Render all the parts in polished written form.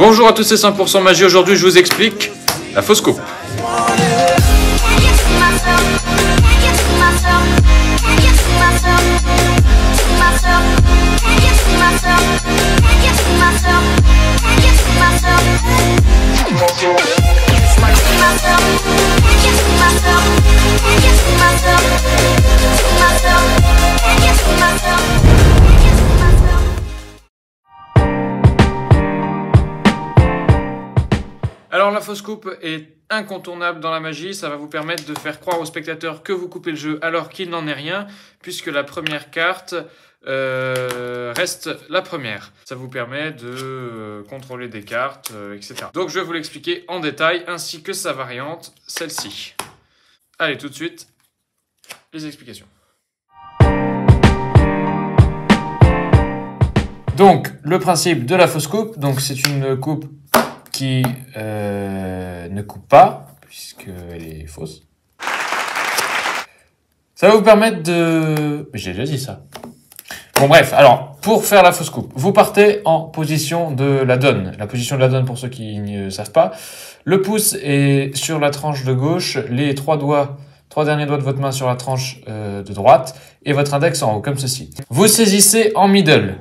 Bonjour à tous, c'est 100% magie. Aujourd'hui, je vous explique la fausse coupe. Alors la fausse coupe est incontournable dans la magie, ça va vous permettre de faire croire au spectateur que vous coupez le jeu alors qu'il n'en est rien, puisque la première carte reste la première. Ça vous permet de contrôler des cartes, etc. Donc je vais vous l'expliquer en détail, ainsi que sa variante, celle-ci. Allez, tout de suite, les explications. Donc, le principe de la fausse coupe, donc c'est une coupe qui ne coupe pas, puisqu'elle est fausse. Ça va vous permettre de... J'ai déjà dit ça. Bon bref, alors, pour faire la fausse coupe, vous partez en position de la donne. La position de la donne, pour ceux qui ne savent pas, le pouce est sur la tranche de gauche, les trois derniers doigts de votre main sur la tranche de droite, et votre index en haut, comme ceci. Vous saisissez en middle.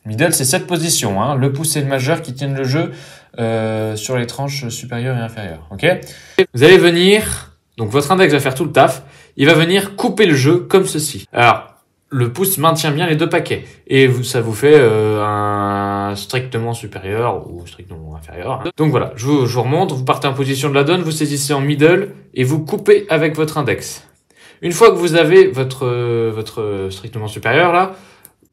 Middle, c'est cette position, hein. Le pouce et le majeur qui tiennent le jeu sur les tranches supérieures et inférieures. Ok. Vous allez venir, donc votre index va faire tout le taf, il va venir couper le jeu comme ceci. Alors, le pouce maintient bien les deux paquets et ça vous fait un strictement supérieur ou strictement inférieur. Donc voilà, je vous remonte, vous partez en position de la donne, vous saisissez en middle et vous coupez avec votre index. Une fois que vous avez votre strictement supérieur là,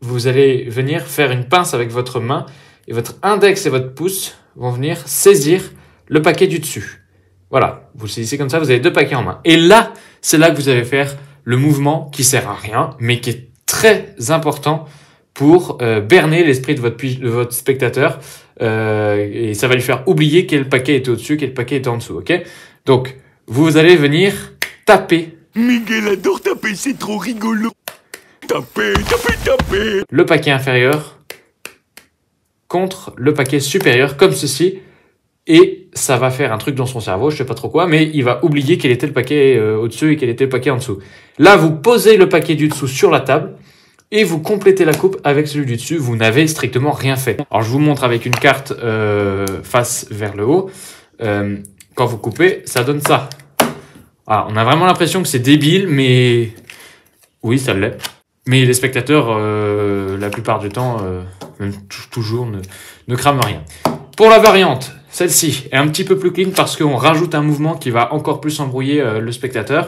vous allez venir faire une pince avec votre main et votre index et votre pouce vont venir saisir le paquet du dessus. Voilà, vous le saisissez comme ça, vous avez deux paquets en main. Et là, c'est là que vous allez faire le mouvement qui sert à rien, mais qui est très important pour berner l'esprit de votre spectateur. Et ça va lui faire oublier quel paquet était au-dessus, quel paquet était en dessous. Ok. Donc, vous allez venir taper. Miguel adore taper, c'est trop rigolo. Taper, taper, taper. Le paquet inférieur contre le paquet supérieur, comme ceci. Et ça va faire un truc dans son cerveau, je sais pas trop quoi, mais il va oublier quel était le paquet au-dessus et quel était le paquet en dessous. Là, vous posez le paquet du dessous sur la table et vous complétez la coupe avec celui du dessus. Vous n'avez strictement rien fait. Alors, je vous montre avec une carte face vers le haut. Quand vous coupez, ça donne ça. Alors, on a vraiment l'impression que c'est débile, mais oui, ça l'est. Mais les spectateurs, la plupart du temps, même toujours, ne crament rien. Pour la variante, celle-ci est un petit peu plus clean parce qu'on rajoute un mouvement qui va encore plus embrouiller le spectateur.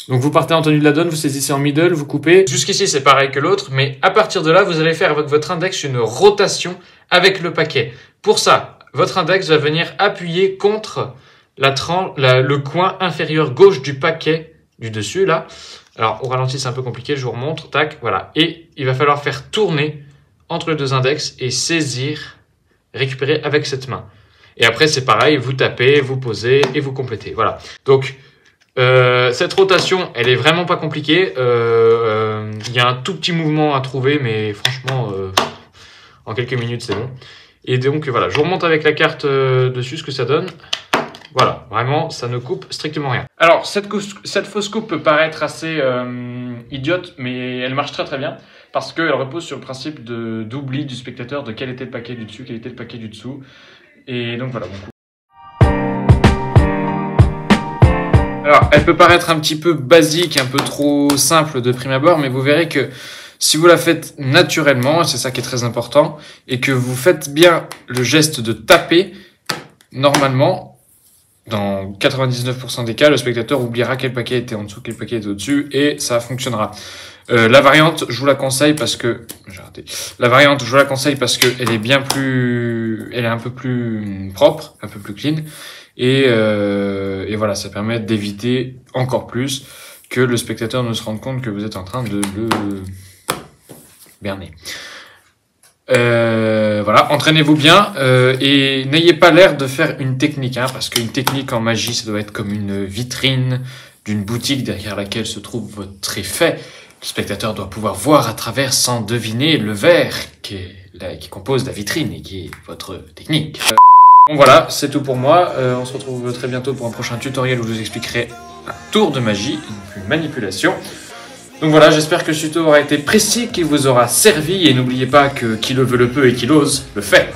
Donc vous partez en tenue de la donne, vous saisissez en middle, vous coupez. Jusqu'ici c'est pareil que l'autre, mais à partir de là, vous allez faire avec votre index une rotation avec le paquet. Pour ça, votre index va venir appuyer contre le coin inférieur gauche du paquet du dessus là. Alors au ralenti c'est un peu compliqué, je vous remontre, tac, voilà. Et il va falloir faire tourner entre les deux index et saisir, récupérer avec cette main. Et après, c'est pareil, vous tapez, vous posez et vous complétez. Voilà. Donc, cette rotation, elle est vraiment pas compliquée. Il y a un tout petit mouvement à trouver, mais franchement, en quelques minutes, c'est bon. Et donc, voilà, je vous remonte avec la carte dessus ce que ça donne. Voilà, vraiment, ça ne coupe strictement rien. Alors, cette fausse coupe peut paraître assez idiote, mais elle marche très très bien. Parce qu'elle repose sur le principe d'oubli du spectateur de quel était le paquet du dessus, quel était le paquet du dessous. Et donc voilà. Alors, elle peut paraître un petit peu basique, un peu trop simple de prime abord, mais vous verrez que si vous la faites naturellement, et c'est ça qui est très important, et que vous faites bien le geste de taper, normalement, dans 99% des cas, le spectateur oubliera quel paquet était en dessous, quel paquet était au-dessus, et ça fonctionnera. La variante, je vous la conseille parce que elle est bien plus, elle est un peu plus propre, un peu plus clean, et voilà, ça permet d'éviter encore plus que le spectateur ne se rende compte que vous êtes en train de le berner. Voilà, entraînez-vous bien et n'ayez pas l'air de faire une technique, hein, parce qu'une technique en magie, ça doit être comme une vitrine d'une boutique derrière laquelle se trouve votre effet. Le spectateur doit pouvoir voir à travers sans deviner le verre qu'est qui compose la vitrine et qui est votre technique. Bon voilà, c'est tout pour moi. On se retrouve très bientôt pour un prochain tutoriel où je vous expliquerai un tour de magie, une manipulation. Donc voilà, j'espère que ce tuto aura été précis, qu'il vous aura servi, et n'oubliez pas que qui le veut le peut et qui l'ose le fait.